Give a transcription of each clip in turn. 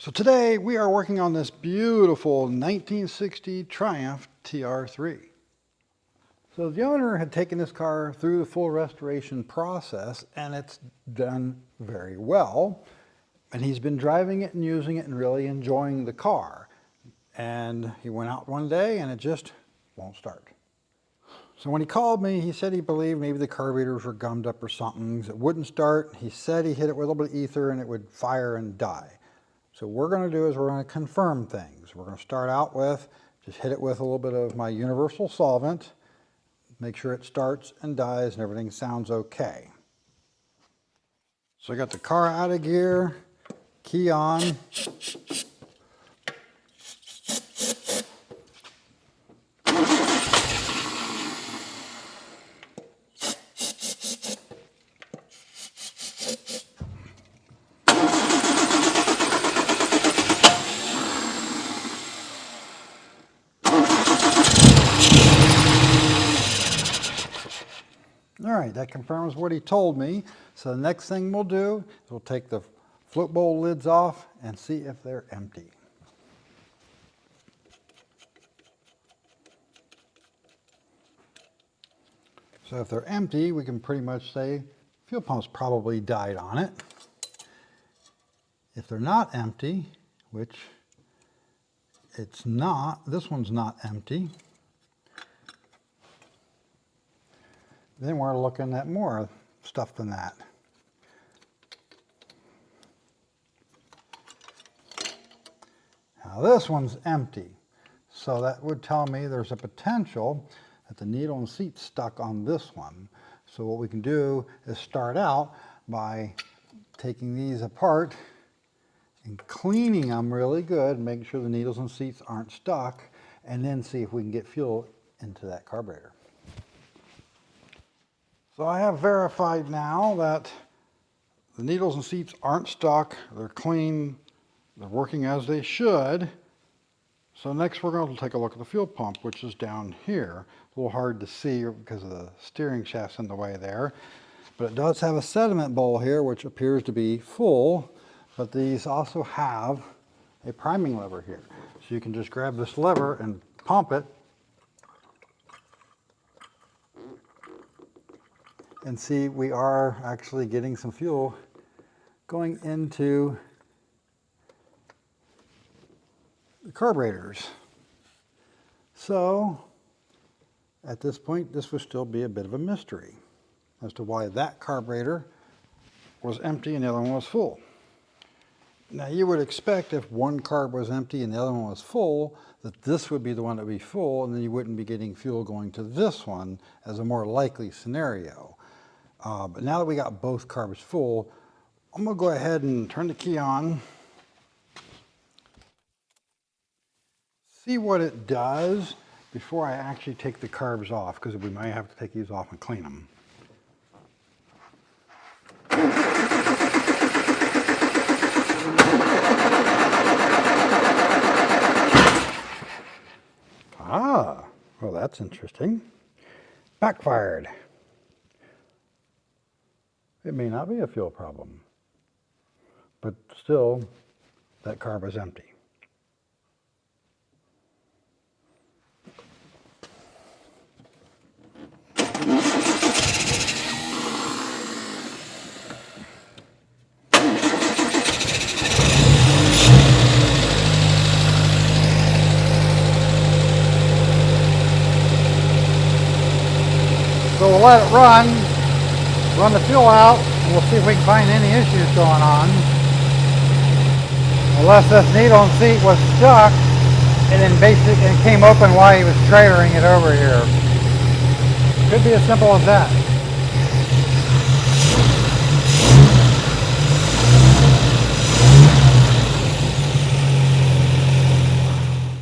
So today we are working on this beautiful 1960 Triumph TR3. So the owner had taken this car through the full restoration process and it's done very well. And he's been driving it and using it and really enjoying the car. And he went out one day and it just won't start. So when he called me, he said he believed maybe the carburetors were gummed up or something. It wouldn't start. He said he hit it with a little bit of ether and it would fire and die. So what we're going to do is we're going to confirm things. We're going to start out with, just hit it with a little bit of my universal solvent, make sure it starts and dies and everything sounds okay. So I got the car out of gear, key on. All right, that confirms what he told me. So the next thing we'll do is we'll take the float bowl lids off and see if they're empty. So if they're empty, we can pretty much say fuel pump's probably died on it. If they're not empty, which it's not, this one's not empty, then we're looking at more stuff than that. Now this one's empty, so that would tell me there's a potential that the needle and seat's stuck on this one. So what we can do is start out by taking these apart and cleaning them really good, making sure the needles and seats aren't stuck, and then see if we can get fuel into that carburetor. So I have verified now that the needles and seats aren't stuck, they're clean, they're working as they should. So next we're going to take a look at the fuel pump, which is down here. A little hard to see because of the steering shaft's in the way there. But it does have a sediment bowl here, which appears to be full, but these also have a priming lever here. So you can just grab this lever and pump it and see we are actually getting some fuel going into the carburetors. So at this point this would still be a bit of a mystery as to why that carburetor was empty and the other one was full. Now you would expect if one carb was empty and the other one was full, that this would be the one that would be full and then you wouldn't be getting fuel going to this one as a more likely scenario. But now that we got both carbs full, I'm going to go ahead and turn the key on, see what it does before I actually take the carbs off, because we might have to take these off and clean them. Ah, well that's interesting. Backfired. It may not be a fuel problem, but still that carb is empty. So we'll let it run the fuel out, and we'll see if we can find any issues going on. Unless this needle and seat was stuck and then it came open while he was trailering it over here. Could be as simple as that.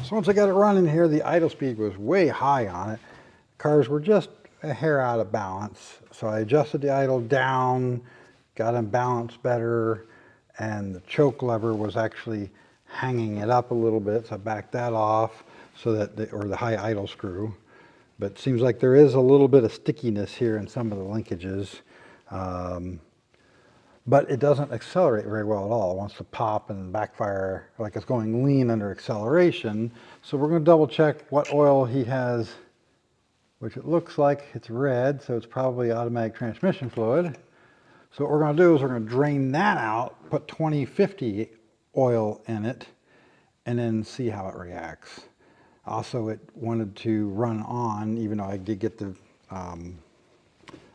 So once I got it running here, the idle speed was way high on it. Cars were just a hair out of balance. So I adjusted the idle down, got them balanced better, and the choke lever was actually hanging it up a little bit. So I backed that off so that, or the high idle screw. But it seems like there is a little bit of stickiness here in some of the linkages. but it doesn't accelerate very well at all. It wants to pop and backfire like it's going lean under acceleration. So we're going to double check what oil he has, which it looks like it's red, so it's probably automatic transmission fluid. So what we're going to do is we're going to drain that out, put 2050 oil in it, and then see how it reacts. Also, it wanted to run on, even though I did get the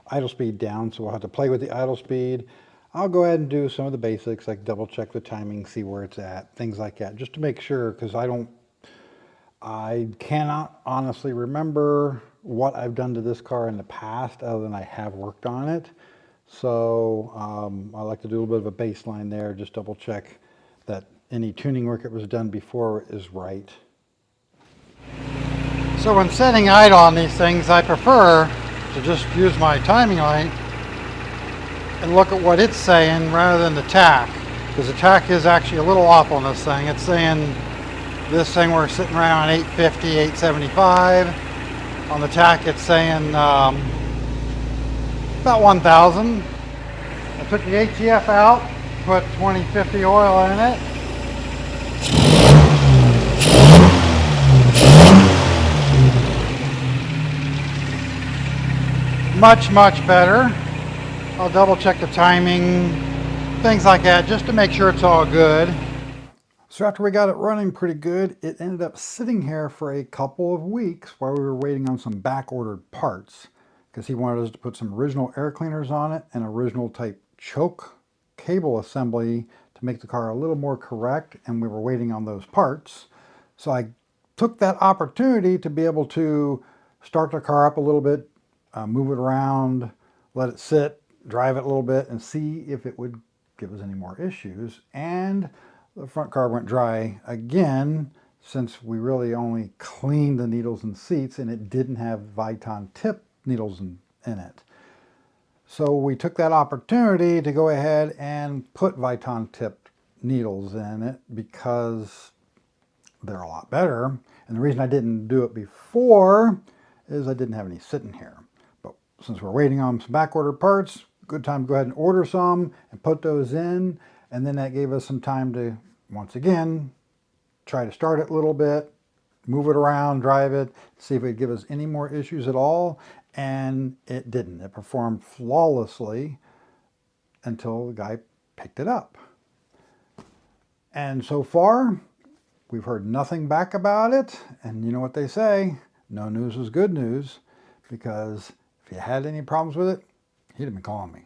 idle speed down, so we'll have to play with the idle speed. I'll go ahead and do some of the basics, like double check the timing, see where it's at, things like that, just to make sure, because I cannot honestly remember what I've done to this car in the past other than I have worked on it. So I like to do a little bit of a baseline there, just double check that any tuning work that was done before is right. So when setting idle on these things, I prefer to just use my timing light and look at what it's saying rather than the tach, because the tach is actually a little off on this thing. It's saying this thing we're sitting around 850, 875. On the tach it's saying about 1,000. I took the ATF out, put 2050 oil in it. Much better. I'll double check the timing, things like that, just to make sure it's all good. So after we got it running pretty good, it ended up sitting here for a couple of weeks while we were waiting on some back-ordered parts, because he wanted us to put some original air cleaners on it and original type choke cable assembly to make the car a little more correct, and we were waiting on those parts. So I took that opportunity to be able to start the car up a little bit, move it around, let it sit, drive it a little bit, and see if it would give us any more issues. And the front car went dry again, since we really only cleaned the needles and seats, and it didn't have Viton tip needles in it. So we took that opportunity to go ahead and put Viton tip needles in it because they're a lot better. And the reason I didn't do it before is I didn't have any sitting here. But since we're waiting on some back order parts, good time to go ahead and order some and put those in. And then that gave us some time to, once again, try to start it a little bit, move it around, drive it, see if it would give us any more issues at all. And it didn't. It performed flawlessly until the guy picked it up. And so far, we've heard nothing back about it. And you know what they say, no news is good news, because if you had any problems with it, he'd have been calling me.